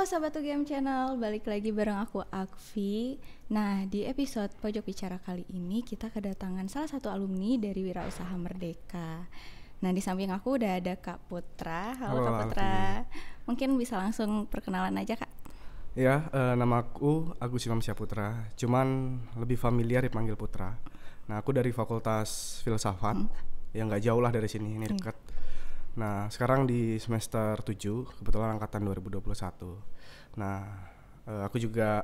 Halo Sobat UGM Channel, balik lagi bareng aku Akfi. Nah, di episode Pojok Bicara kali ini kita kedatangan salah satu alumni dari Wirausaha Merdeka. Nah, di samping aku udah ada Kak Putra. Halo Kak Putra. Mungkin bisa langsung perkenalan aja Kak. Ya, nama aku Agus Imam Syahputra. Cuman lebih familiar dipanggil Putra. Nah, aku dari Fakultas Filsafat. Yang nggak jauh lah dari sini, ini dekat. Nah, sekarang di semester 7, kebetulan angkatan 2021. Nah, aku juga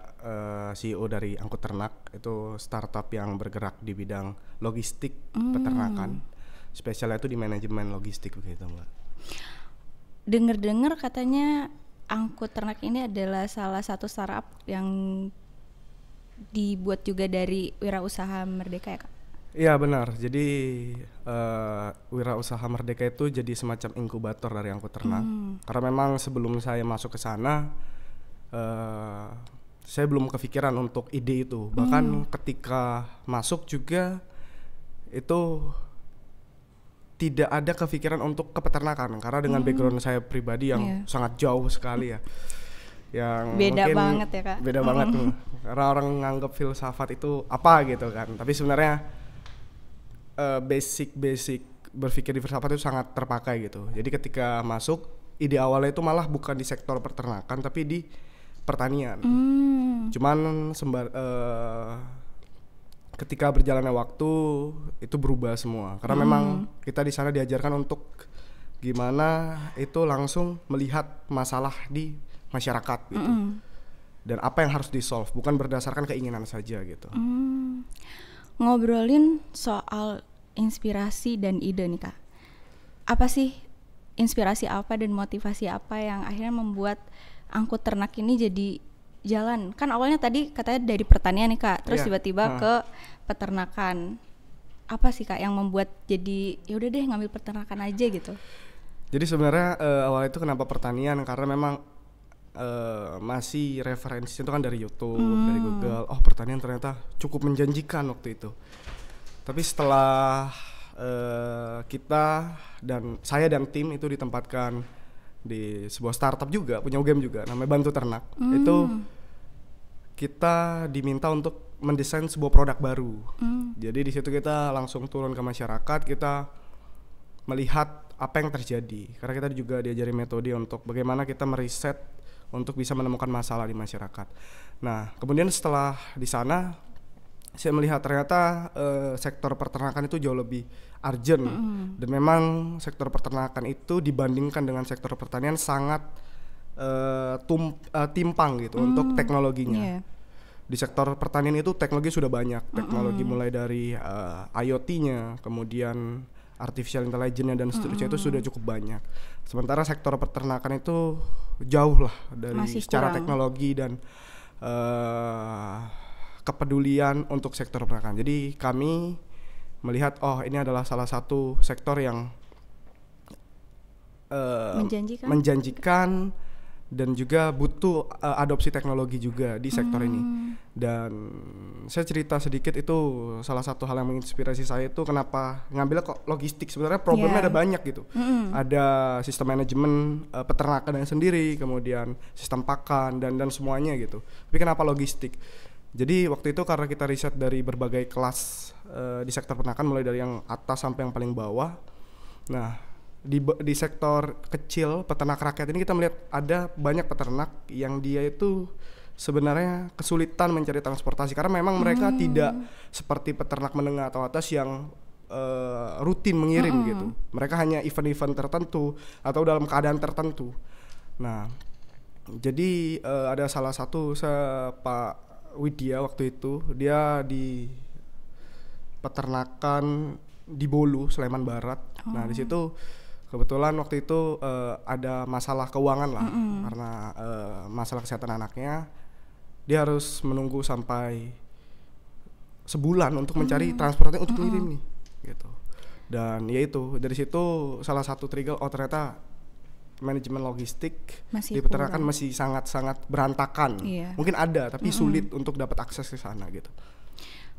CEO dari Angkut Ternak, itu startup yang bergerak di bidang logistik peternakan. Spesialnya itu di manajemen logistik begitu, Mbak. Dengar-dengar katanya Angkut Ternak ini adalah salah satu startup yang dibuat juga dari Wirausaha Merdeka ya Kak? Iya benar, jadi Wirausaha Merdeka itu jadi semacam inkubator dari Angkut Ternak. Karena memang sebelum saya masuk ke sana, saya belum kepikiran untuk ide itu. Bahkan ketika masuk juga itu tidak ada kepikiran untuk kepeternakan. Karena dengan background saya pribadi yang sangat jauh sekali ya. Yang beda mungkin banget ya Kak? Beda banget tuh. Karena orang nganggap filsafat itu apa gitu kan. Tapi sebenarnya basic berpikir di filsafat itu sangat terpakai gitu. Jadi ketika masuk, ide awalnya itu malah bukan di sektor peternakan tapi di pertanian. Cuman ketika berjalannya waktu itu berubah semua. Karena memang kita di sana diajarkan untuk gimana itu langsung melihat masalah di masyarakat gitu. Dan apa yang harus di-solve, bukan berdasarkan keinginan saja gitu. Ngobrolin soal inspirasi dan ide nih Kak. Apa sih inspirasi apa dan motivasi apa yang akhirnya membuat Angkut Ternak ini jadi jalan? Kan awalnya tadi katanya dari pertanian nih Kak, terus tiba-tiba ke peternakan. Apa sih Kak yang membuat jadi ya udah deh ngambil peternakan aja gitu? Jadi sebenarnya awal itu kenapa pertanian, karena memang masih referensi itu kan dari YouTube, dari Google. Oh, pertanian ternyata cukup menjanjikan waktu itu. Tapi setelah kita dan saya dan tim itu ditempatkan di sebuah startup juga, punya UGM juga, namanya Bantu Ternak. Itu kita diminta untuk mendesain sebuah produk baru. Jadi di situ kita langsung turun ke masyarakat, kita melihat apa yang terjadi. Karena kita juga diajari metode untuk bagaimana kita meriset untuk bisa menemukan masalah di masyarakat. Nah, kemudian setelah di sana saya melihat ternyata sektor peternakan itu jauh lebih urgent. Dan memang sektor peternakan itu dibandingkan dengan sektor pertanian sangat timpang gitu untuk teknologinya. Di sektor pertanian itu teknologi sudah banyak, teknologi mulai dari IoT-nya, kemudian artificial intelligence dan seterusnya itu sudah cukup banyak. Sementara sektor peternakan itu jauh lah dari masih secara kurang. teknologi dan kepedulian untuk sektor peternakan. Jadi kami melihat ini adalah salah satu sektor yang menjanjikan dan juga butuh adopsi teknologi juga di sektor ini. Dan saya cerita sedikit, itu salah satu hal yang menginspirasi saya itu kenapa ngambilnya kok logistik. Sebenarnya problemnya ada banyak gitu. Ada sistem manajemen peternakan yang sendiri, kemudian sistem pakan dan semuanya gitu. Tapi kenapa logistik? Jadi waktu itu karena kita riset dari berbagai kelas di sektor peternakan, mulai dari yang atas sampai yang paling bawah. Nah, di sektor kecil peternak rakyat ini kita melihat ada banyak peternak yang dia itu sebenarnya kesulitan mencari transportasi karena memang mereka tidak seperti peternak menengah atau atas yang rutin mengirim gitu. Mereka hanya event-event tertentu atau dalam keadaan tertentu. Nah, jadi ada salah satu Pak Widya waktu itu, dia di peternakan di Bolu, Sleman Barat. Nah, di situ kebetulan waktu itu ada masalah keuangan lah, karena masalah kesehatan anaknya. Dia harus menunggu sampai sebulan untuk mencari transportasi untuk ngirim nih, gitu. Dan ya itu, dari situ salah satu trigger, ternyata manajemen logistik di peternakan masih sangat-sangat berantakan. Mungkin ada, tapi sulit untuk dapat akses ke sana gitu.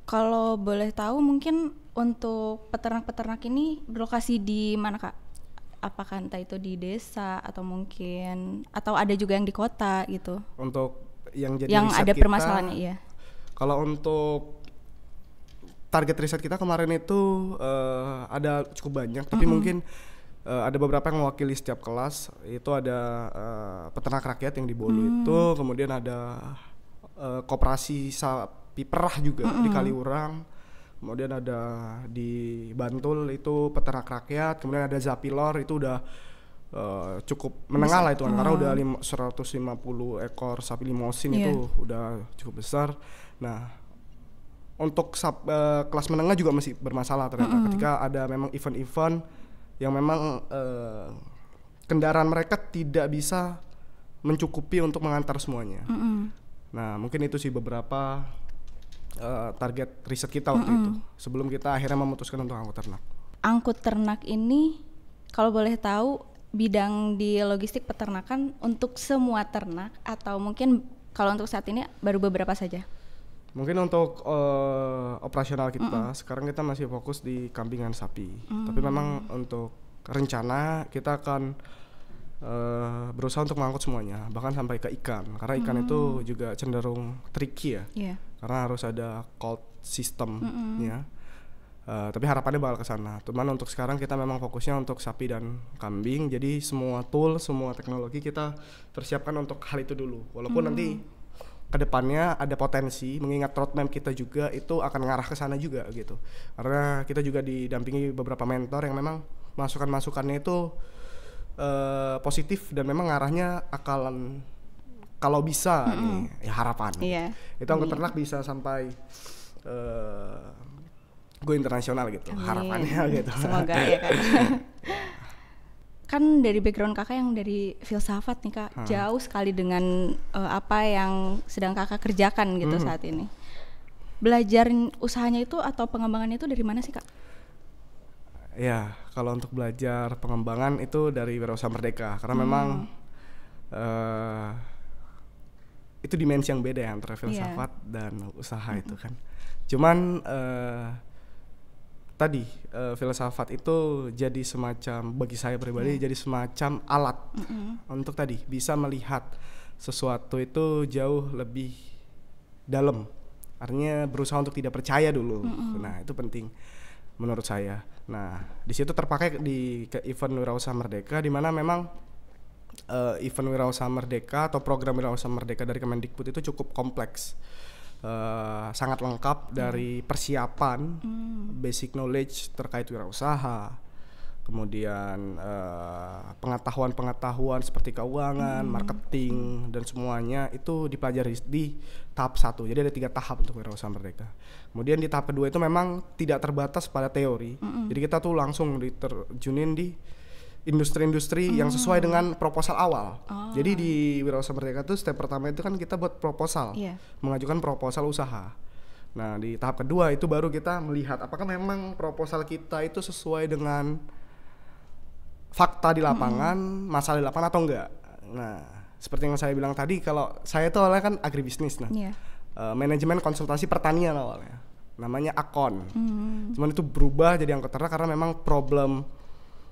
Kalau boleh tahu mungkin untuk peternak-peternak ini berlokasi di mana Kak? apakah entah itu di desa atau mungkin atau ada juga yang di kota gitu. Untuk yang jadi Yang riset ada kita, permasalahannya, iya. kalau untuk target riset kita kemarin itu ada cukup banyak, tapi mungkin ada beberapa yang mewakili setiap kelas. Itu ada peternak rakyat yang di Bolu itu, kemudian ada koperasi sapi perah juga di Kaliurang, kemudian ada di Bantul itu peternak rakyat, kemudian ada Zapilor itu udah cukup menengah lah itu kan, karena udah 150 ekor sapi limosin itu udah cukup besar. Nah untuk kelas menengah juga masih bermasalah ternyata ketika ada memang event-event yang memang kendaraan mereka tidak bisa mencukupi untuk mengantar semuanya. Nah mungkin itu sih beberapa target riset kita waktu itu sebelum kita akhirnya memutuskan untuk angkut ternak. Angkut ternak ini kalau boleh tahu bidang di logistik peternakan untuk semua ternak atau mungkin kalau untuk saat ini baru beberapa saja? Mungkin untuk operasional kita sekarang kita masih fokus di kambing dan sapi. Tapi memang untuk rencana kita akan berusaha untuk mengangkut semuanya, bahkan sampai ke ikan, karena ikan itu juga cenderung tricky ya, karena harus ada cold systemnya. Tapi harapannya bakal ke sana. Cuman untuk sekarang kita memang fokusnya untuk sapi dan kambing. Jadi semua tool, semua teknologi kita persiapkan untuk hal itu dulu. Walaupun nanti kedepannya ada potensi, mengingat roadmap kita juga itu akan ngarah ke sana juga gitu. Karena kita juga didampingi beberapa mentor yang memang masukan-masukannya itu positif dan memang ngarahnya akalan kalau bisa nih ya harapan. Itu angkut ternak bisa sampai go internasional gitu. Harapannya gitu. Semoga ya Kak. Kan dari background kakak yang dari filsafat nih Kak, jauh sekali dengan apa yang sedang kakak kerjakan gitu saat ini. Belajar usahanya itu atau pengembangannya itu dari mana sih Kak? Ya, kalau untuk belajar pengembangan itu dari Wirausaha Merdeka, karena memang itu dimensi yang beda ya antara filsafat dan usaha itu kan. Cuman tadi filsafat itu jadi semacam, bagi saya pribadi jadi semacam alat untuk tadi bisa melihat sesuatu itu jauh lebih dalam. Artinya berusaha untuk tidak percaya dulu. Nah, itu penting menurut saya. Nah, di situ terpakai di event Wirausaha Merdeka, di mana memang event Wirausaha Merdeka atau program Wirausaha Merdeka dari Kemendikbud itu cukup kompleks. Sangat lengkap dari persiapan basic knowledge terkait wirausaha, kemudian pengetahuan seperti keuangan, marketing dan semuanya itu dipelajari di tahap 1. Jadi ada 3 tahap untuk Wirausaha Merdeka. Kemudian di tahap kedua itu memang tidak terbatas pada teori. Jadi kita tuh langsung diterjunin di industri-industri yang sesuai dengan proposal awal. Jadi di Wirausaha Merdeka itu step pertama itu kan kita buat proposal, mengajukan proposal usaha. Nah di tahap kedua itu baru kita melihat apakah memang proposal kita itu sesuai dengan fakta di lapangan, masalah di lapangan atau enggak. Nah seperti yang saya bilang tadi, kalau saya itu awalnya kan agribisnis, manajemen konsultasi pertanian awalnya, namanya Akon. Cuman itu berubah jadi angkut ternak karena memang problem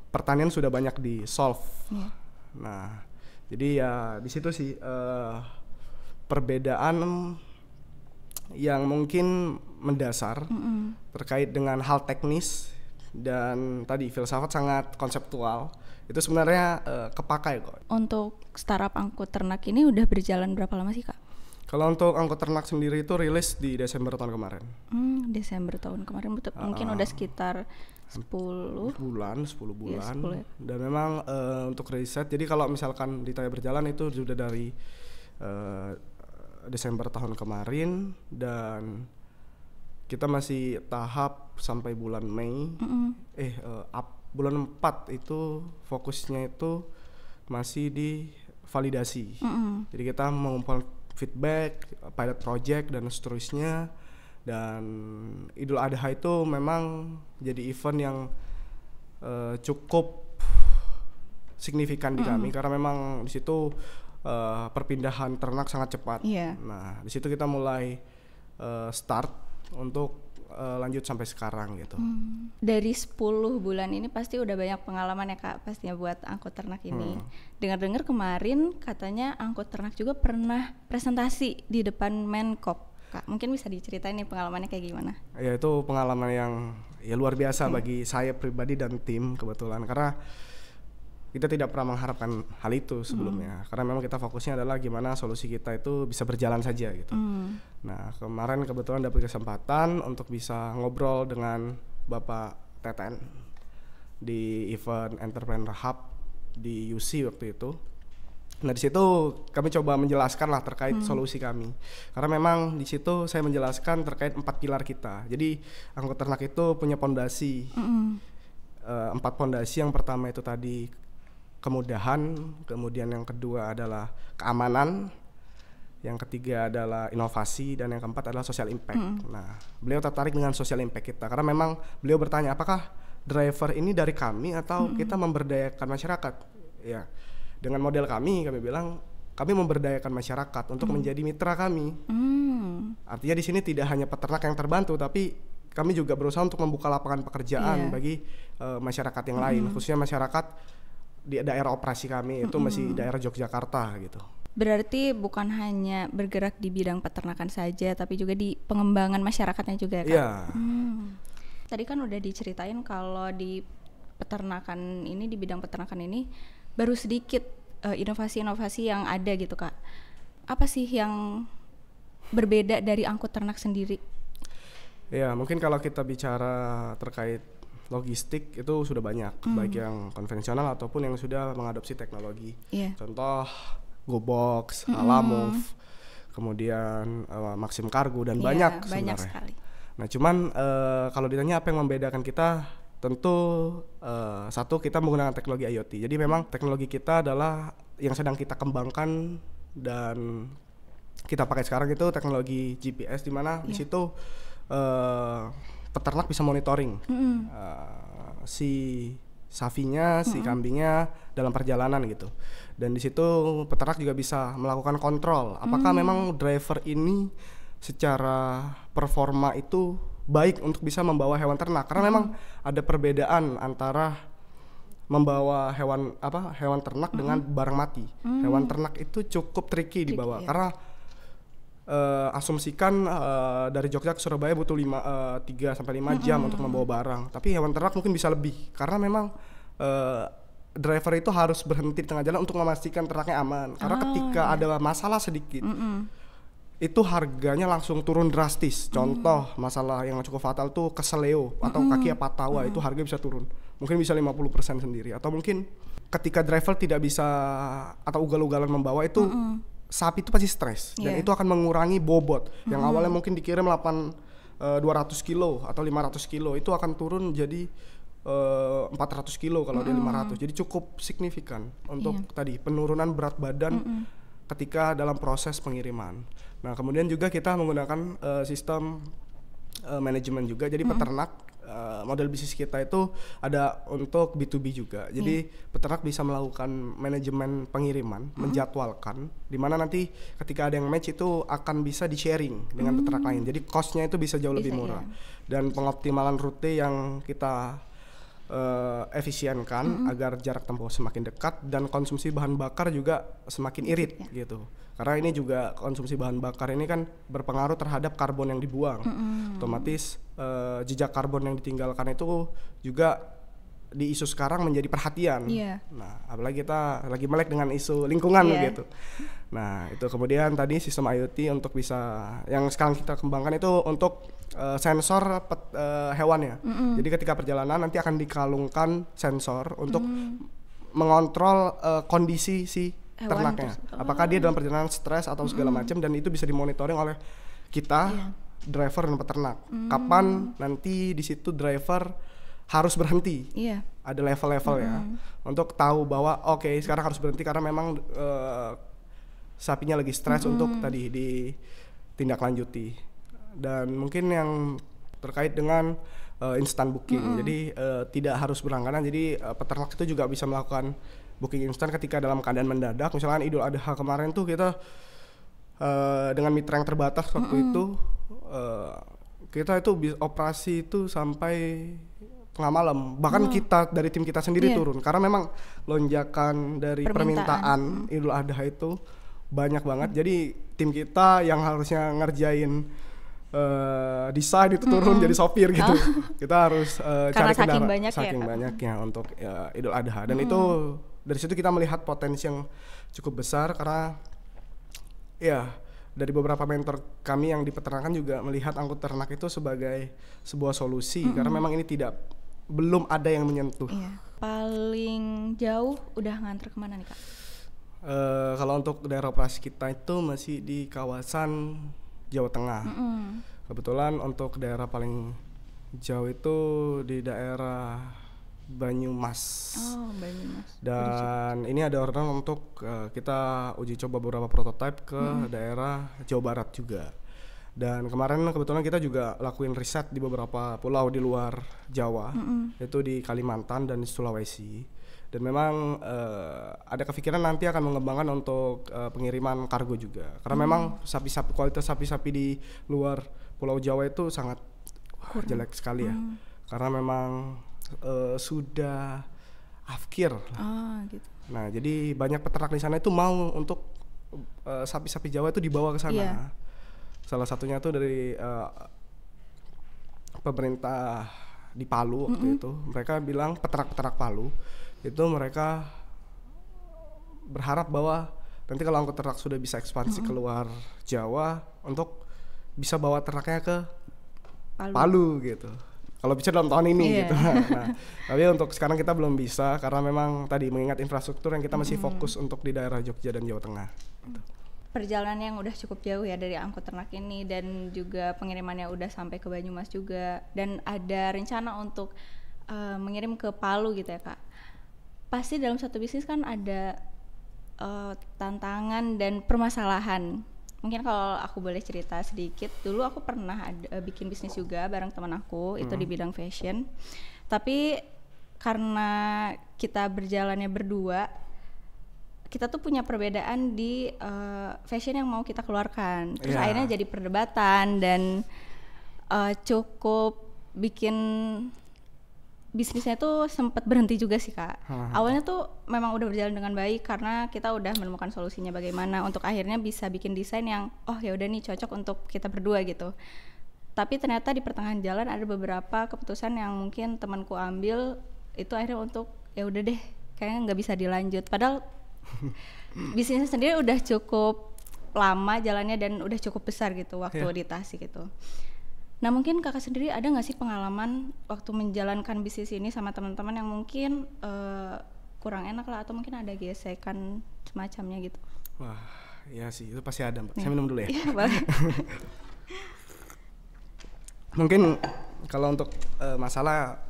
pertanian sudah banyak di solve. Nah, jadi ya di situ sih perbedaan yang mungkin mendasar terkait dengan hal teknis dan tadi filsafat sangat konseptual. Itu sebenarnya kepakai kok. Untuk startup angkut ternak ini udah berjalan berapa lama sih Kak? Kalau untuk angkut ternak sendiri itu rilis di Desember tahun kemarin. Desember tahun kemarin mungkin udah sekitar 10 bulan. 10 ya. Dan memang untuk riset, jadi kalau misalkan ditanya berjalan itu sudah dari Desember tahun kemarin dan kita masih tahap sampai bulan Mei. Bulan 4 itu fokusnya itu masih di validasi. Jadi kita mengumpulkan feedback, pilot project dan seterusnya. Dan Idul Adha itu memang jadi event yang cukup signifikan di kami karena memang di situ perpindahan ternak sangat cepat. Nah, di situ kita mulai start untuk lanjut sampai sekarang gitu. Dari 10 bulan ini pasti udah banyak pengalaman ya Kak pastinya buat angkut ternak ini. Dengar-dengar kemarin katanya angkut ternak juga pernah presentasi di depan Menkop. Kak, mungkin bisa diceritain nih pengalamannya kayak gimana? Ya itu pengalaman yang ya luar biasa bagi saya pribadi dan tim kebetulan, karena kita tidak pernah mengharapkan hal itu sebelumnya, karena memang kita fokusnya adalah gimana solusi kita itu bisa berjalan saja gitu. Nah kemarin kebetulan dapat kesempatan untuk bisa ngobrol dengan Bapak Teten di event Entrepreneur Hub di UC waktu itu. Nah di situ kami coba menjelaskan lah terkait solusi kami, karena memang di situ saya menjelaskan terkait 4 pilar kita. Jadi angkut ternak itu punya pondasi, 4 pondasi. Yang pertama itu tadi kemudahan, kemudian yang kedua adalah keamanan, yang ketiga adalah inovasi, dan yang keempat adalah social impact. Nah beliau tertarik dengan social impact kita karena memang beliau bertanya apakah driver ini dari kami atau kita memberdayakan masyarakat. Ya, dengan model kami bilang kami memberdayakan masyarakat untuk menjadi mitra kami. Artinya di sini tidak hanya peternak yang terbantu, tapi kami juga berusaha untuk membuka lapangan pekerjaan bagi masyarakat yang lain, khususnya masyarakat di daerah operasi kami itu masih daerah Yogyakarta gitu. Berarti bukan hanya bergerak di bidang peternakan saja, tapi juga di pengembangan masyarakatnya juga ya Kak? Iya. Tadi kan udah diceritain kalau di peternakan ini, di bidang peternakan ini baru sedikit inovasi-inovasi yang ada gitu Kak. Apa sih yang berbeda dari angkut ternak sendiri? Ya mungkin kalau kita bicara terkait logistik itu sudah banyak, baik yang konvensional ataupun yang sudah mengadopsi teknologi. Contoh GoBox, Alamove, kemudian Maxim Cargo dan banyak sebenarnya. Banyak sekali. Nah cuman kalau ditanya apa yang membedakan kita, tentu satu, kita menggunakan teknologi IoT. Jadi memang teknologi kita adalah yang sedang kita kembangkan dan kita pakai sekarang itu teknologi GPS, di mana di situ peternak bisa monitoring si sapinya, si kambingnya dalam perjalanan gitu. Dan di situ peternak juga bisa melakukan kontrol apakah memang driver ini secara performa itu baik untuk bisa membawa hewan ternak, karena memang ada perbedaan antara membawa hewan ternak dengan barang mati. Hewan ternak itu cukup tricky dibawa, karena asumsikan dari Jogja ke Surabaya butuh 3-5 jam untuk membawa barang, tapi hewan ternak mungkin bisa lebih, karena memang driver itu harus berhenti di tengah jalan untuk memastikan ternaknya aman, karena ketika ada masalah sedikit itu harganya langsung turun drastis. Contoh masalah yang cukup fatal tuh keseleo atau kaki patawa, itu harga bisa turun, mungkin bisa 50% sendiri. Atau mungkin ketika driver tidak bisa atau ugal-ugalan membawa itu, sapi itu pasti stres, dan itu akan mengurangi bobot yang awalnya mungkin dikirim 200 kilo atau 500 kilo, itu akan turun jadi 400 kilo kalau dia 500. Jadi cukup signifikan untuk tadi penurunan berat badan ketika dalam proses pengiriman. Nah kemudian juga kita menggunakan sistem manajemen juga. Jadi peternak, model bisnis kita itu ada untuk B2B juga. Jadi peternak bisa melakukan manajemen pengiriman, menjadwalkan, di mana nanti ketika ada yang match itu akan bisa di sharing dengan peternak lain. Jadi cost-nya itu bisa jauh lebih murah. Dan pengoptimalan rute yang kita efisienkan agar jarak tempuh semakin dekat dan konsumsi bahan bakar juga semakin irit gitu. Karena ini juga konsumsi bahan bakar ini kan berpengaruh terhadap karbon yang dibuang. Otomatis jejak karbon yang ditinggalkan itu juga di isu sekarang menjadi perhatian. Nah, apalagi kita lagi melek dengan isu lingkungan gitu. Nah, itu kemudian tadi sistem IoT untuk bisa yang sekarang kita kembangkan itu untuk sensor hewannya. Jadi ketika perjalanan nanti akan dikalungkan sensor untuk mengontrol kondisi si ternaknya. Apakah dia dalam perjalanan stres atau segala macam, dan itu bisa dimonitoring oleh kita, driver dan peternak. Kapan nanti di situ driver harus berhenti. Ada level-level ya untuk tahu bahwa oke, sekarang harus berhenti karena memang sapinya lagi stres untuk tadi ditindaklanjuti. Dan mungkin yang terkait dengan instant booking. Jadi tidak harus berlangganan. Jadi peternak itu juga bisa melakukan booking instan ketika dalam keadaan mendadak. Misalkan Idul Adha kemarin tuh kita dengan mitra yang terbatas waktu itu Kita itu operasi itu sampai tengah malam. Bahkan kita dari tim kita sendiri turun karena memang lonjakan dari permintaan Idul Adha itu banyak banget. Jadi tim kita yang harusnya ngerjain desain itu turun jadi sopir gitu. Kita harus cari kendaraan saking banyaknya untuk Idul Adha. Dan itu dari situ kita melihat potensi yang cukup besar karena ya dari beberapa mentor kami yang di peternakan juga melihat angkut ternak itu sebagai sebuah solusi karena memang ini belum ada yang menyentuh. Paling jauh udah nganter kemana nih Kak? Kalau untuk daerah operasi kita itu masih di kawasan Jawa Tengah. Kebetulan untuk daerah paling jauh itu di daerah Banyumas. Banyumas. Dan ini ada orderan untuk kita uji coba beberapa prototipe ke daerah Jawa Barat juga. Dan kemarin kebetulan kita juga lakuin riset di beberapa pulau di luar Jawa, yaitu di Kalimantan dan di Sulawesi. Dan memang ada kepikiran nanti akan mengembangkan untuk pengiriman kargo juga. Karena memang sapi-sapi, kualitas sapi-sapi di luar Pulau Jawa itu sangat jelek sekali ya. Karena memang sudah afkir. Gitu. Nah, jadi banyak peternak di sana itu mau untuk sapi-sapi Jawa itu dibawa ke sana. Salah satunya tuh dari pemerintah di Palu waktu itu. Mereka bilang peternak-peternak Palu itu mereka berharap bahwa nanti kalau angkut ternak sudah bisa ekspansi keluar Jawa untuk bisa bawa ternaknya ke Palu gitu. Kalau bisa dalam tahun ini gitu. Nah, tapi untuk sekarang kita belum bisa karena memang tadi mengingat infrastruktur yang kita masih fokus untuk di daerah Jogja dan Jawa Tengah. Gitu. Perjalanan yang udah cukup jauh ya dari angkut ternak ini dan juga pengirimannya udah sampai ke Banyumas juga dan ada rencana untuk mengirim ke Palu gitu ya Kak. Pasti dalam satu bisnis kan ada tantangan dan permasalahan. Mungkin kalau aku boleh cerita sedikit, dulu aku pernah bikin bisnis juga bareng teman aku, itu di bidang fashion. Tapi karena kita berjalannya berdua, kita tuh punya perbedaan di fashion yang mau kita keluarkan. Terus akhirnya jadi perdebatan dan cukup bikin bisnisnya tuh sempat berhenti juga sih Kak. Awalnya tuh memang udah berjalan dengan baik karena kita udah menemukan solusinya bagaimana untuk akhirnya bisa bikin desain yang ya udah nih cocok untuk kita berdua gitu. Tapi ternyata di pertengahan jalan ada beberapa keputusan yang mungkin temanku ambil itu akhirnya untuk ya udah deh kayaknya nggak bisa dilanjut. Padahal bisnisnya sendiri udah cukup lama jalannya dan udah cukup besar gitu waktu di Tasik gitu. Nah mungkin Kakak sendiri ada nggak sih pengalaman waktu menjalankan bisnis ini sama teman-teman yang mungkin kurang enak lah atau mungkin ada gesekan semacamnya gitu? Wah, iya sih itu pasti ada Mbak. Saya minum dulu ya. Iya boleh. Mungkin kalau untuk masalah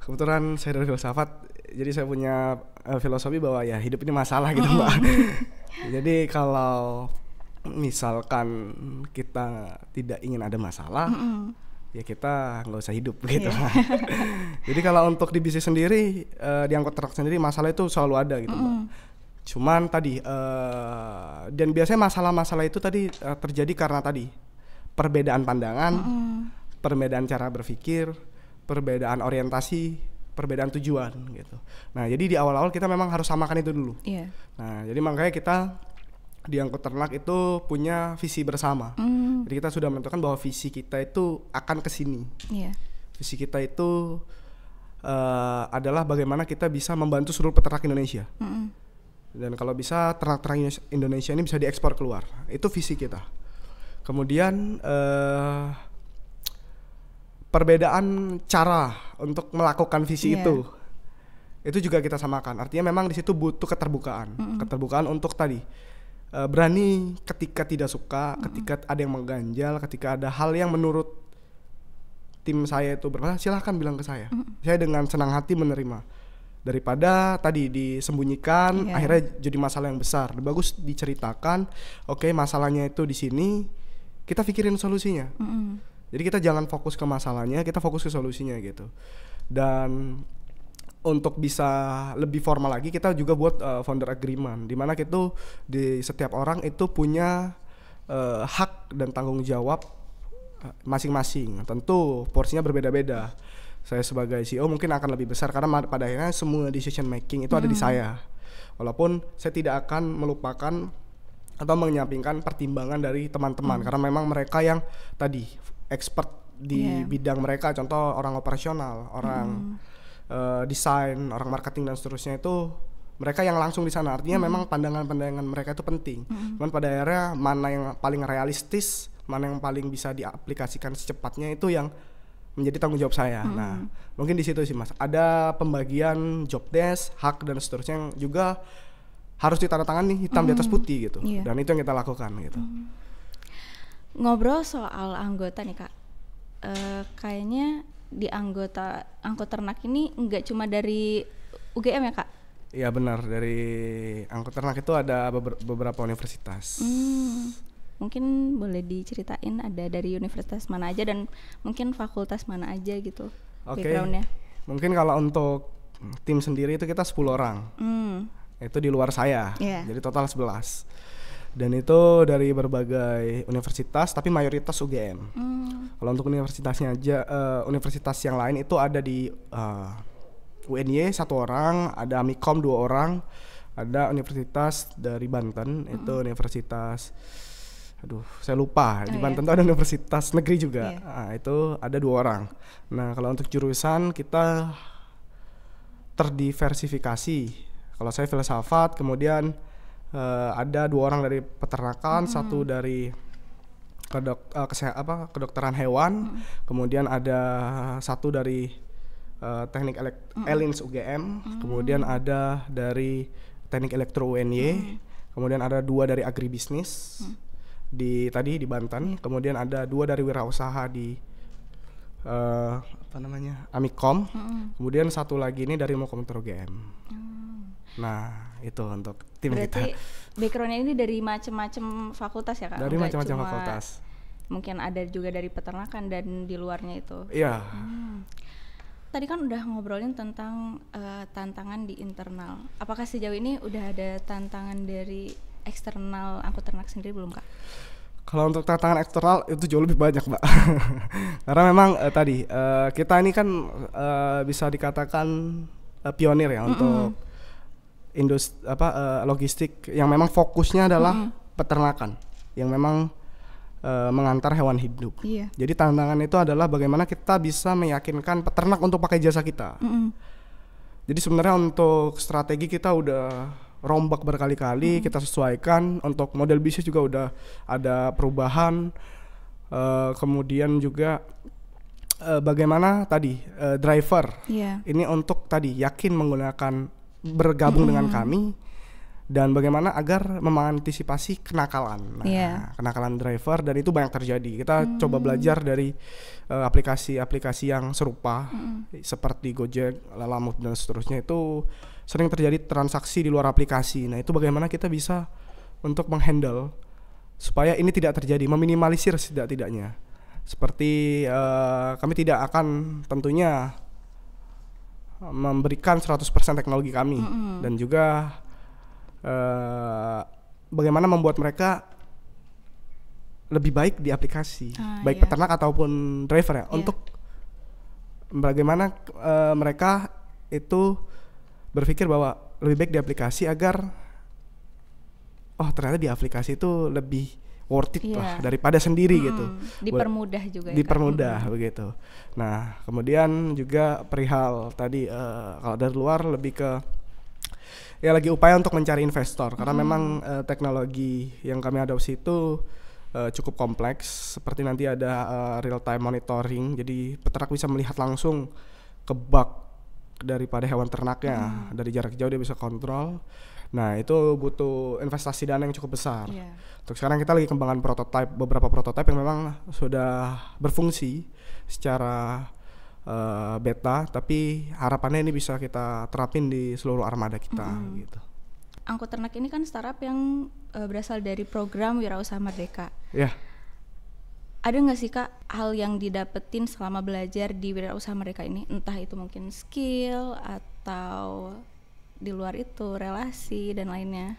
kebetulan saya dari filsafat, jadi saya punya filosofi bahwa ya hidup ini masalah gitu Mbak. Jadi kalau misalkan kita tidak ingin ada masalah, ya kita nggak usah hidup gitu. Jadi kalau untuk di bisnis sendiri, di angkut ternak sendiri masalah itu selalu ada gitu Mbak. Cuman tadi dan biasanya masalah-masalah itu tadi terjadi karena tadi perbedaan pandangan, perbedaan cara berpikir, perbedaan orientasi, perbedaan tujuan gitu. Nah jadi di awal-awal kita memang harus samakan itu dulu. Nah jadi makanya kita di angkut ternak itu punya visi bersama. Jadi kita sudah menentukan bahwa visi kita itu akan ke sini. Visi kita itu adalah bagaimana kita bisa membantu seluruh peternak Indonesia. Dan kalau bisa ternak-ternak Indonesia ini bisa diekspor keluar. Itu visi kita. Kemudian perbedaan cara untuk melakukan visi itu juga kita samakan. Artinya memang di situ butuh keterbukaan. Keterbukaan untuk tadi berani ketika tidak suka, ketika ada yang mengganjal, ketika ada hal yang menurut tim saya itu bermasalah, silahkan bilang ke saya. Saya dengan senang hati menerima. Daripada tadi disembunyikan, akhirnya jadi masalah yang besar. Bagus diceritakan, oke, masalahnya itu di sini, kita pikirin solusinya. Jadi kita jangan fokus ke masalahnya, kita fokus ke solusinya gitu. Dan untuk bisa lebih formal lagi kita juga buat founder agreement di mana kita di setiap orang itu punya hak dan tanggung jawab masing-masing. Tentu porsinya berbeda-beda. Saya sebagai CEO mungkin akan lebih besar karena pada akhirnya semua decision making itu ada di saya. Walaupun saya tidak akan melupakan atau menyampingkan pertimbangan dari teman-teman karena memang mereka yang tadi expert di bidang mereka, contoh orang operasional, orang desain, orang marketing dan seterusnya, itu mereka yang langsung di sana. Artinya memang pandangan-pandangan mereka itu penting. Cuman pada akhirnya mana yang paling realistis, mana yang paling bisa diaplikasikan secepatnya itu yang menjadi tanggung jawab saya. Nah, mungkin di situ sih Mas. Ada pembagian job desk, hak dan seterusnya yang juga harus ditandatangani hitam di atas putih gitu. Dan itu yang kita lakukan gitu. Ngobrol soal anggota nih Kak. Kayaknya di angkut ternak ini nggak cuma dari UGM ya Kak? Iya benar, dari angkut ternak itu ada beberapa universitas. Mungkin boleh diceritain ada dari universitas mana aja dan mungkin fakultas mana aja gitu backgroundnya. Mungkin kalau untuk tim sendiri itu kita 10 orang. Itu di luar saya, jadi total 11. Dan itu dari berbagai universitas tapi mayoritas UGM. Kalau untuk universitasnya aja, universitas yang lain itu ada di UNY 1 orang, ada Amikom 2 orang, ada universitas dari Banten, itu universitas, saya lupa, di Banten tuh ada universitas negeri juga, itu ada 2 orang. Nah kalau untuk jurusan kita terdiversifikasi. Kalau saya filsafat, kemudian ada 2 orang dari peternakan, 1 dari kedokteran hewan, kemudian ada 1 dari teknik Elins UGM, kemudian ada dari teknik elektro UNY, kemudian ada 2 dari agribisnis di Banten, kemudian ada 2 dari wirausaha di Amikom, kemudian 1 lagi ini dari ilmu komputer UGM. Nah itu untuk tim kita. Berarti backgroundnya ini dari macam-macam fakultas ya Kak? Dari macam-macam fakultas. Mungkin ada juga dari peternakan dan di luarnya itu. Iya. Tadi kan udah ngobrolin tentang tantangan di internal. Apakah sejauh ini udah ada tantangan dari eksternal angkut ternak sendiri belum Kak? Kalau untuk tantangan eksternal itu jauh lebih banyak Mbak. Karena memang kita ini kan bisa dikatakan pionir ya untuk logistik yang memang fokusnya adalah peternakan, yang memang mengantar hewan hidup. Jadi tantangan itu adalah bagaimana kita bisa meyakinkan peternak untuk pakai jasa kita. Jadi sebenarnya untuk strategi kita udah rombak berkali-kali, kita sesuaikan. Untuk model bisnis juga udah ada perubahan. Kemudian juga bagaimana tadi driver ini untuk tadi yakin menggunakan bergabung dengan kami, dan bagaimana agar mengantisipasi kenakalan. Kenakalan driver, dan itu banyak terjadi. Kita coba belajar dari aplikasi-aplikasi yang serupa seperti Gojek, Lalamove dan seterusnya, itu sering terjadi transaksi di luar aplikasi. Nah itu bagaimana kita bisa untuk menghandle supaya ini tidak terjadi, meminimalisir setidak-tidaknya. Seperti kami tidak akan tentunya memberikan 100% teknologi kami, dan juga bagaimana membuat mereka lebih baik di aplikasi, baik peternak ataupun driver ya, untuk bagaimana mereka itu berpikir bahwa lebih baik di aplikasi agar ternyata di aplikasi itu lebih worth it lah daripada sendiri gitu. Dipermudah juga. Dipermudah begitu. Nah kemudian juga perihal tadi kalau dari luar lebih ke lagi upaya untuk mencari investor, karena memang teknologi yang kami adopsi itu cukup kompleks. Seperti nanti ada real time monitoring, jadi peternak bisa melihat langsung ke bak daripada hewan ternaknya, dari jarak jauh dia bisa kontrol. Nah itu butuh investasi dana yang cukup besar. Untuk sekarang kita lagi kembangkan beberapa prototipe yang memang sudah berfungsi secara beta, tapi harapannya ini bisa kita terapin di seluruh armada kita gitu. Angkut ternak ini kan startup yang berasal dari program Wirausaha Merdeka. Ada nggak sih Kak hal yang didapetin selama belajar di Wirausaha Merdeka ini? Entah itu mungkin skill atau di luar itu relasi dan lainnya.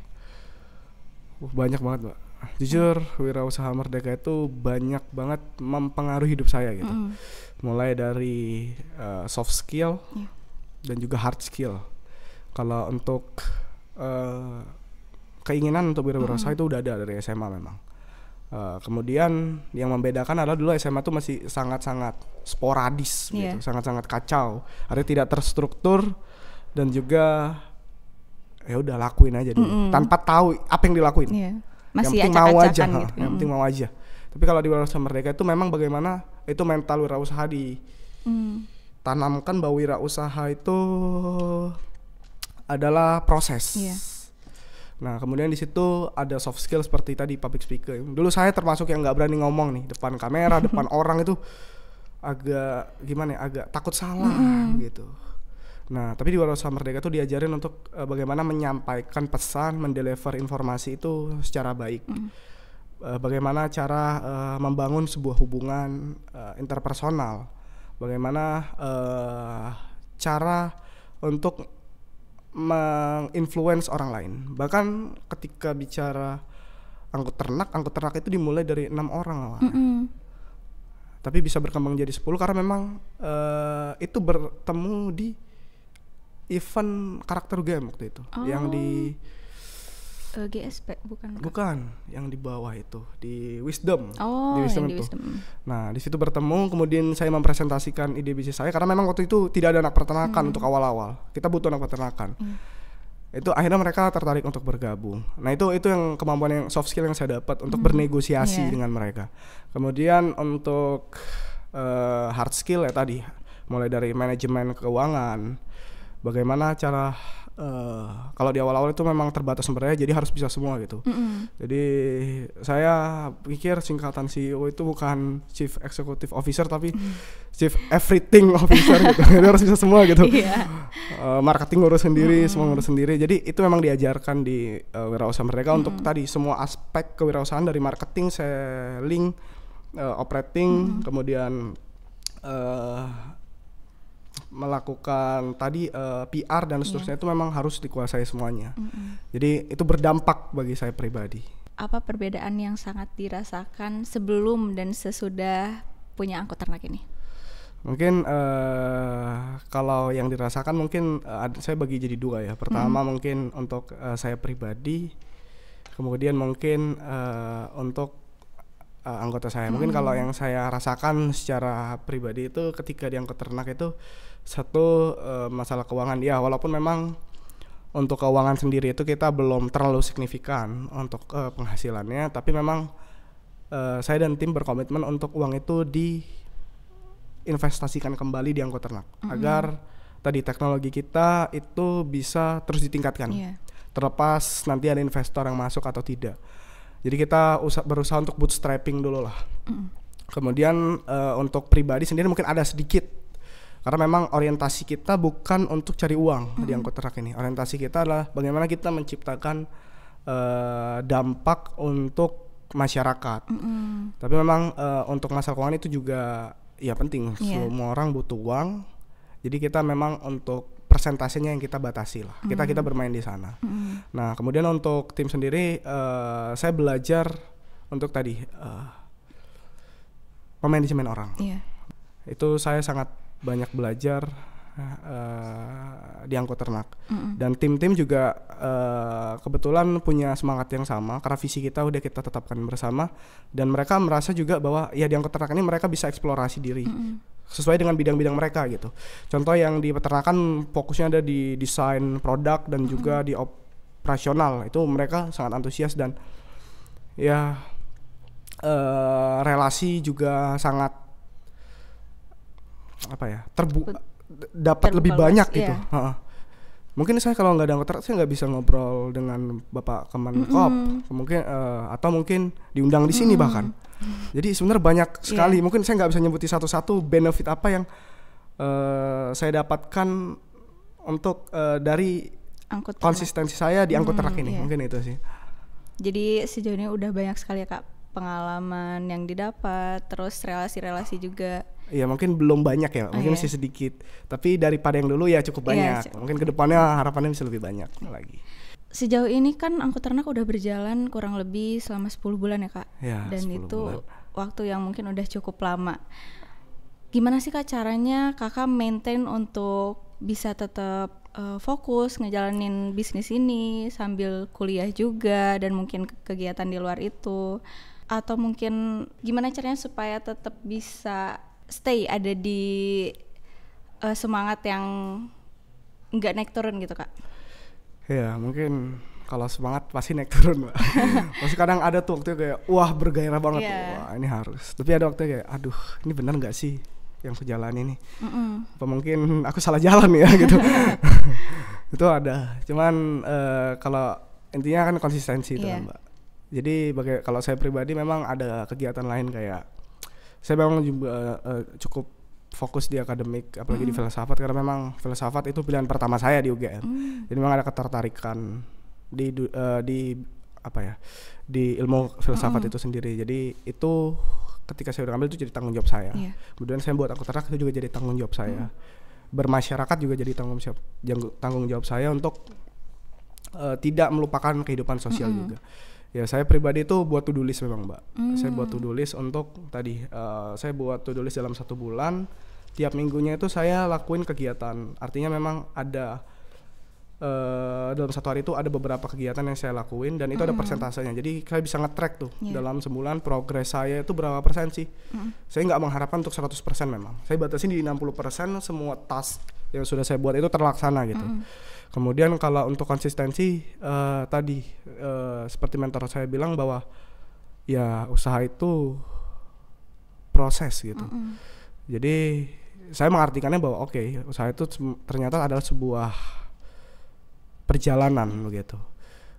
Banyak banget Mbak. Jujur wirausaha merdeka itu banyak banget mempengaruhi hidup saya gitu. Mulai dari soft skill dan juga hard skill. Kalau untuk keinginan untuk wirausaha itu udah ada dari SMA memang. Kemudian yang membedakan adalah dulu SMA tuh masih sangat-sangat sporadis gitu, sangat-sangat kacau. Artinya tidak terstruktur dan juga ya udah lakuin aja dulu tanpa tahu apa yang dilakuin. Masih yang penting mau aja, gitu. Yang penting mau aja. Tapi kalau di wirausaha merdeka itu memang bagaimana itu mental wirausaha ditanamkan bahwa wirausaha itu adalah proses. Nah kemudian di situ ada soft skill seperti tadi public speaker. Dulu saya termasuk yang nggak berani ngomong nih depan kamera, depan orang itu agak gimana ya, agak takut salah gitu. Nah tapi di wirausaha merdeka tuh diajarin untuk bagaimana menyampaikan pesan, mendeliver informasi itu secara baik. Bagaimana cara membangun sebuah hubungan interpersonal, bagaimana cara untuk menginfluence orang lain. Bahkan ketika bicara angkut ternak itu dimulai dari 6 orang awalnya. Tapi bisa berkembang jadi 10 karena memang itu bertemu di event karakter game waktu itu. Yang di GSP bukan yang di bawah itu di Wisdom. Di Wisdom. Nah di situ bertemu, kemudian saya mempresentasikan ide bisnis saya karena memang waktu itu tidak ada anak peternakan untuk awal-awal. Kita butuh anak peternakan. Itu akhirnya mereka tertarik untuk bergabung. Nah itu yang kemampuan yang soft skill yang saya dapat untuk bernegosiasi dengan mereka. Kemudian untuk hard skill ya tadi, mulai dari manajemen keuangan, bagaimana cara kalau di awal-awal itu memang terbatas sumbernya, jadi harus bisa semua gitu. Jadi saya pikir singkatan CEO itu bukan Chief Executive Officer tapi Chief Everything Officer gitu. Jadi harus bisa semua gitu. Marketing ngurus sendiri, semua ngurus sendiri. Jadi itu memang diajarkan di wirausaha merdeka untuk tadi semua aspek kewirausahaan dari marketing, selling, operating, kemudian melakukan tadi PR dan seterusnya itu memang harus dikuasai semuanya. Jadi itu berdampak bagi saya pribadi. Apa perbedaan yang sangat dirasakan sebelum dan sesudah punya angkut ternak ini? Mungkin kalau yang dirasakan mungkin saya bagi jadi 2 ya. Pertama mungkin untuk saya pribadi, kemudian mungkin untuk anggota saya. Mungkin kalau yang saya rasakan secara pribadi itu ketika di angkut ternak itu satu masalah keuangan ya, walaupun memang untuk keuangan sendiri itu kita belum terlalu signifikan untuk penghasilannya, tapi memang saya dan tim berkomitmen untuk uang itu diinvestasikan kembali di angkut ternak agar tadi teknologi kita itu bisa terus ditingkatkan terlepas nanti ada investor yang masuk atau tidak. Jadi kita berusaha untuk bootstrapping dulu lah. Kemudian untuk pribadi sendiri mungkin ada sedikit, karena memang orientasi kita bukan untuk cari uang di angkut ternak ini. Orientasi kita adalah bagaimana kita menciptakan dampak untuk masyarakat. Tapi memang untuk masalah keuangan itu juga ya penting. Semua orang butuh uang. Jadi kita memang untuk persentasenya yang kita batasi lah. Kita bermain di sana. Nah kemudian untuk tim sendiri saya belajar untuk tadi manajemen orang. Itu saya sangat banyak belajar di angkut ternak. Dan tim-tim juga kebetulan punya semangat yang sama karena visi kita udah kita tetapkan bersama, dan mereka merasa juga bahwa ya di angkut ternak ini mereka bisa eksplorasi diri sesuai dengan bidang-bidang mereka gitu. Contoh yang di peternakan fokusnya ada di desain produk dan juga di operasional. Itu mereka sangat antusias dan ya relasi juga sangat dapat lebih banyak gitu. Mungkin saya kalau nggak ada angkut ternak saya nggak bisa ngobrol dengan Bapak Kemenkop, mungkin atau mungkin diundang di sini bahkan. Jadi sebenarnya banyak sekali. Mungkin saya nggak bisa nyebutin satu-satu benefit apa yang saya dapatkan untuk dari konsistensi saya di angkut ternak ini. Mungkin itu sih. Jadi sejauh ini udah banyak sekali ya Kak pengalaman yang didapat, terus relasi-relasi juga. Iya mungkin belum banyak ya, mungkin masih sedikit. Tapi daripada yang dulu ya cukup banyak. Mungkin kedepannya harapannya bisa lebih banyak lagi. Sejauh ini kan angkut ternak udah berjalan kurang lebih selama 10 bulan ya Kak. Ya, Dan 10 itu bulan. waktu yang mungkin udah cukup lama. Gimana sih Kak caranya Kakak maintain untuk bisa tetap fokus ngejalanin bisnis ini sambil kuliah juga dan mungkin kegiatan di luar itu? Atau mungkin gimana caranya supaya tetap bisa stay ada di semangat yang nggak naik turun gitu Kak? Ya mungkin kalau semangat pasti naik turun Mbak. Pasti kadang ada tuh waktu kayak wah bergairah banget tuh, wah ini harus. Tapi ada waktu kayak aduh ini benar nggak sih yang aku jalani nih? Apa mungkin aku salah jalan ya gitu. Itu ada. Cuman kalau intinya kan konsistensi itu kan Mbak. Jadi kalau saya pribadi memang ada kegiatan lain kayak saya memang juga cukup fokus di akademik, apalagi di filsafat, karena memang filsafat itu pilihan pertama saya di UGM. Jadi memang ada ketertarikan di ilmu filsafat itu sendiri. Jadi itu ketika saya udah ambil itu jadi tanggung jawab saya. Kemudian saya buat angkut ternak itu juga jadi tanggung jawab saya. Bermasyarakat juga jadi tanggung jawab saya untuk tidak melupakan kehidupan sosial juga. Ya saya pribadi itu buat to do list memang Mbak. Saya buat to do list untuk saya buat to do list dalam 1 bulan. Tiap minggunya itu saya lakuin kegiatan. Artinya memang ada dalam 1 hari itu ada beberapa kegiatan yang saya lakuin dan itu ada persentasenya. Jadi saya bisa nge-track tuh dalam sebulan progres saya itu berapa persen sih. Saya nggak mengharapkan untuk 100% memang. Saya batasin di 60% semua task yang sudah saya buat itu terlaksana gitu. Kemudian kalau untuk konsistensi seperti mentor saya bilang bahwa ya usaha itu proses gitu. Jadi saya mengartikannya bahwa usaha itu ternyata adalah sebuah perjalanan begitu.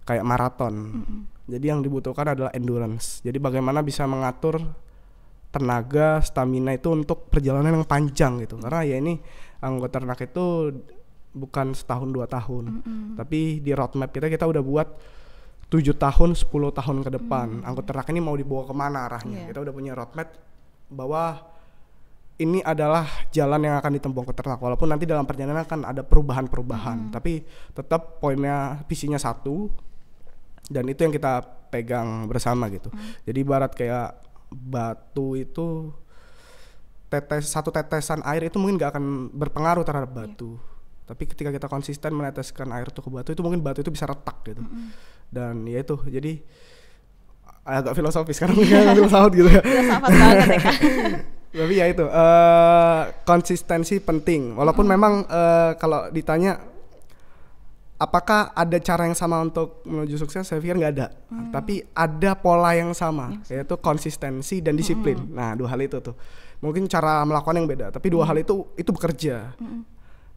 Kayak maraton. Jadi yang dibutuhkan adalah endurance. Jadi bagaimana bisa mengatur tenaga, stamina itu untuk perjalanan yang panjang gitu. Karena ya ini anggota ternak itu bukan setahun 2 tahun, tapi di roadmap kita udah buat 7 tahun, 10 tahun ke depan. Angkut ternak ini mau dibawa kemana arahnya? Kita udah punya roadmap bahwa ini adalah jalan yang akan ditempuh ke ternak. Walaupun nanti dalam perjalanan akan ada perubahan-perubahan, tapi tetap poinnya, visinya satu, dan itu yang kita pegang bersama gitu. Jadi ibarat kayak batu itu, satu tetesan air itu mungkin gak akan berpengaruh terhadap batu. Tapi ketika kita konsisten meneteskan air itu ke batu, itu mungkin batu itu bisa retak gitu. Dan ya itu, jadi agak filosofis karena mungkin filsafat gitu ya. Filsafat banget ya Kak. Tapi ya itu, konsistensi penting. Walaupun memang kalau ditanya apakah ada cara yang sama untuk menuju sukses, saya pikir nggak ada. Tapi ada pola yang sama, yaitu konsistensi dan disiplin. Nah 2 hal itu tuh. Mungkin cara melakukan yang beda, tapi 2 hal itu bekerja.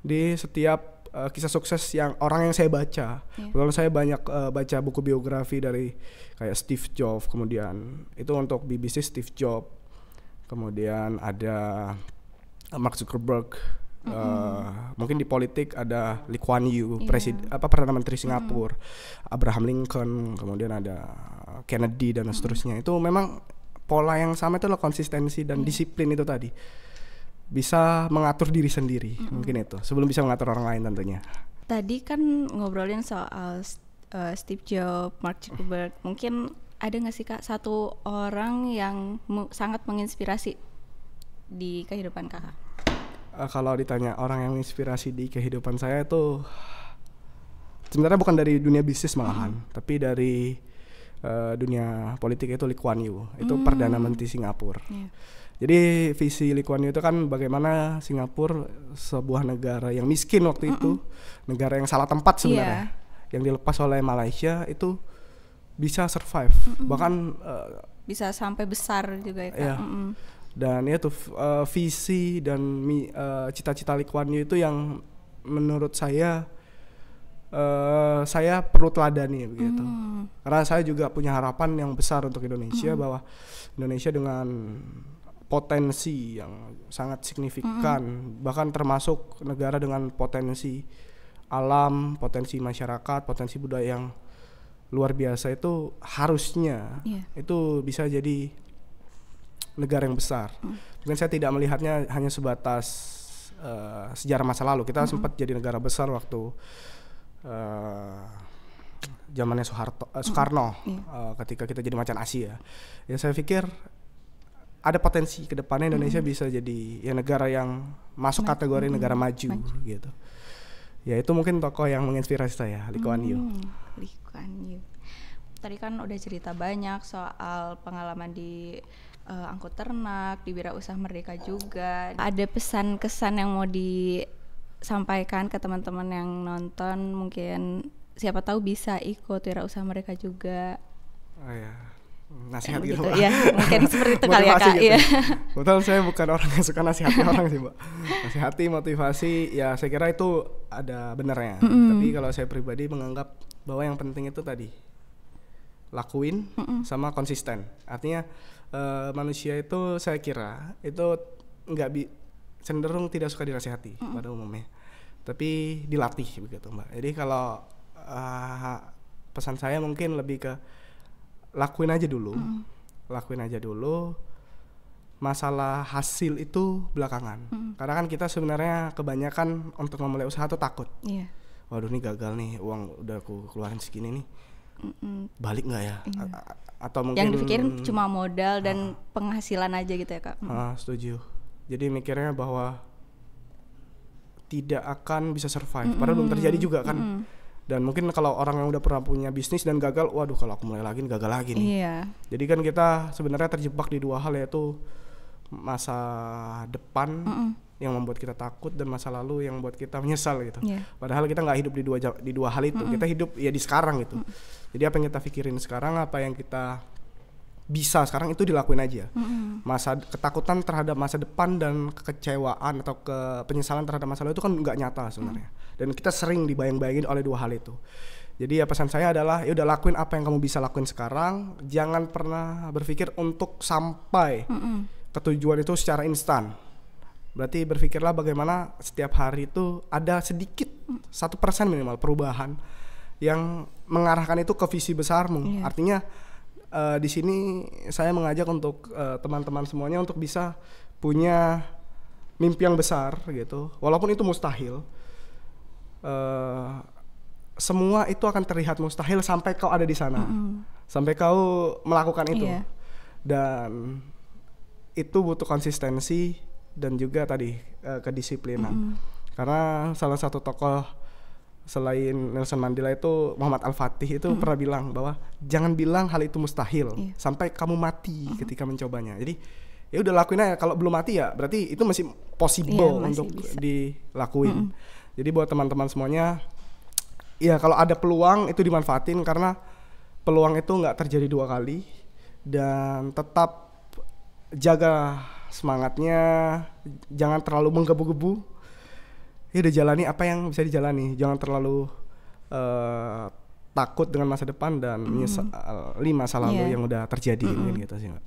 Di setiap kisah sukses yang orang yang saya baca. Kalau saya banyak baca buku biografi dari kayak Steve Jobs, kemudian itu untuk BBC Steve Jobs, kemudian ada Mark Zuckerberg, mungkin di politik ada Lee Kuan Yew, Perdana Menteri Singapura, Abraham Lincoln, kemudian ada Kennedy dan seterusnya. Itu memang pola yang sama itu adalah konsistensi dan disiplin itu tadi. Bisa mengatur diri sendiri, mungkin itu sebelum bisa mengatur orang lain tentunya. Tadi kan ngobrolin soal Steve Jobs, Mark Zuckerberg, mungkin ada nggak sih Kak satu orang yang sangat menginspirasi di kehidupan Kakak? Kalau ditanya orang yang menginspirasi di kehidupan saya itu sebenarnya bukan dari dunia bisnis malahan, tapi dari dunia politik, itu Lee Kuan Yew, itu Perdana Menteri Singapura. Jadi visi Lee Kuan Yew itu kan bagaimana Singapura, sebuah negara yang miskin waktu itu, negara yang salah tempat sebenarnya, yang dilepas oleh Malaysia itu bisa survive, bahkan bisa sampai besar juga ya Kak. Dan itu visi dan cita-cita Lee Kuan Yew itu yang menurut saya perlu teladani begitu. Karena saya juga punya harapan yang besar untuk Indonesia, bahwa Indonesia dengan potensi yang sangat signifikan, bahkan termasuk negara dengan potensi alam, potensi masyarakat, potensi budaya yang luar biasa, itu harusnya itu bisa jadi negara yang besar. Mungkin saya tidak melihatnya hanya sebatas sejarah masa lalu. Kita sempat jadi negara besar waktu zamannya Soekarno, ketika kita jadi macan Asia. Ya saya pikir ada potensi ke depannya Indonesia bisa jadi ya negara yang masuk kategori negara maju gitu. Ya itu mungkin tokoh yang menginspirasi saya, Lee Kuan Yew. Lee Kuan Yew. Tadi kan udah cerita banyak soal pengalaman di angkut ternak, di Wirausaha Merdeka juga. Ada pesan kesan yang mau disampaikan ke teman-teman yang nonton, mungkin siapa tahu bisa ikut Wirausaha Merdeka juga. Oh ya, nasihat gitu, Pak. Ya, mungkin seperti itu kali ya Kak. Gitu. Iya. Betul, saya bukan orang yang suka nasihati orang sih Mbak. Nasihati, motivasi, ya saya kira itu ada benernya. Tapi kalau saya pribadi menganggap bahwa yang penting itu tadi lakuin sama konsisten. Artinya manusia itu saya kira itu cenderung tidak suka dinasihati pada umumnya, tapi dilatih begitu Mbak. Jadi kalau pesan saya mungkin lebih ke lakuin aja dulu, masalah hasil itu belakangan. Karena kan kita sebenarnya kebanyakan untuk memulai usaha tuh takut. Waduh nih gagal nih, uang udah aku keluarin segini nih, balik nggak ya? Atau mungkin yang dipikirin cuma modal dan penghasilan aja gitu ya Kak. Setuju. Jadi mikirnya bahwa tidak akan bisa survive, padahal belum terjadi juga kan. Dan mungkin kalau orang yang udah pernah punya bisnis dan gagal, waduh kalau aku mulai lagi gagal lagi nih. Jadi kan kita sebenarnya terjebak di dua hal, yaitu masa depan yang membuat kita takut dan masa lalu yang membuat kita menyesal gitu. Padahal kita nggak hidup di dua hal itu. Kita hidup ya di sekarang gitu. Jadi apa yang kita pikirin sekarang, apa yang kita bisa sekarang itu dilakuin aja. Masa ketakutan terhadap masa depan dan kekecewaan atau penyesalan terhadap masa lalu itu kan nggak nyata sebenarnya. Dan kita sering dibayang-bayangin oleh dua hal itu. Jadi ya pesan saya adalah ya udah lakuin apa yang kamu bisa lakuin sekarang. Jangan pernah berpikir untuk sampai ke tujuan itu secara instan. Berarti berpikirlah bagaimana setiap hari itu ada sedikit 1% minimal perubahan yang mengarahkan itu ke visi besarmu. Artinya di sini saya mengajak untuk teman-teman semuanya untuk bisa punya mimpi yang besar gitu. Walaupun itu mustahil, semua itu akan terlihat mustahil sampai kau ada di sana, sampai kau melakukan itu. Dan itu butuh konsistensi dan juga tadi kedisiplinan. Karena salah satu tokoh selain Nelson Mandela itu Muhammad Al-Fatih itu pernah bilang bahwa jangan bilang hal itu mustahil sampai kamu mati ketika mencobanya. Jadi ya udah lakuin aja, kalau belum mati ya berarti itu masih possible untuk dilakuin. Jadi buat teman-teman semuanya, ya kalau ada peluang itu dimanfaatin, karena peluang itu nggak terjadi dua kali. Dan tetap jaga semangatnya, jangan terlalu menggebu-gebu. Ya udah jalani apa yang bisa dijalani, jangan terlalu takut dengan masa depan dan menyesali masa lalu yang udah terjadi gitu sih Mbak.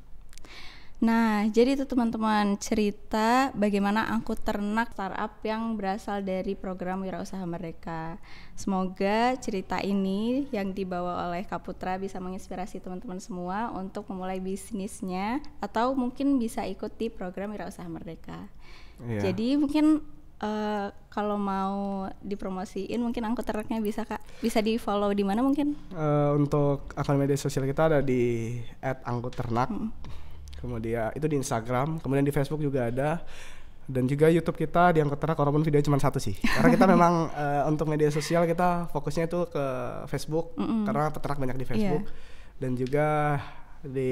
Nah, jadi itu teman-teman cerita bagaimana angkut ternak startup yang berasal dari program Wirausaha Merdeka. Semoga cerita ini yang dibawa oleh Kak Putra bisa menginspirasi teman-teman semua untuk memulai bisnisnya atau mungkin bisa ikuti program Wirausaha Merdeka. Jadi mungkin kalau mau dipromosiin mungkin angkut ternaknya bisa Kak, bisa di follow di mana mungkin? Untuk akun media sosial kita ada di @angkutternak. Kemudian itu di Instagram, kemudian di Facebook juga ada, dan juga YouTube kita di Angkut Ternak, walaupun video cuma satu sih. Karena kita memang untuk media sosial kita fokusnya itu ke Facebook, karena peternak banyak di Facebook, dan juga di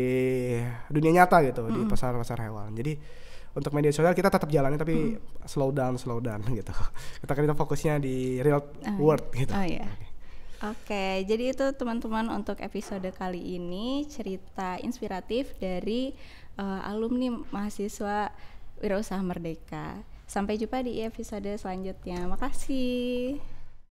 dunia nyata gitu, di pasar-pasar hewan. Jadi untuk media sosial kita tetap jalani tapi slow down gitu. Kita fokusnya di real world gitu. Oke, jadi itu teman-teman untuk episode kali ini cerita inspiratif dari alumni mahasiswa Wirausaha Merdeka. Sampai jumpa di episode selanjutnya. Makasih.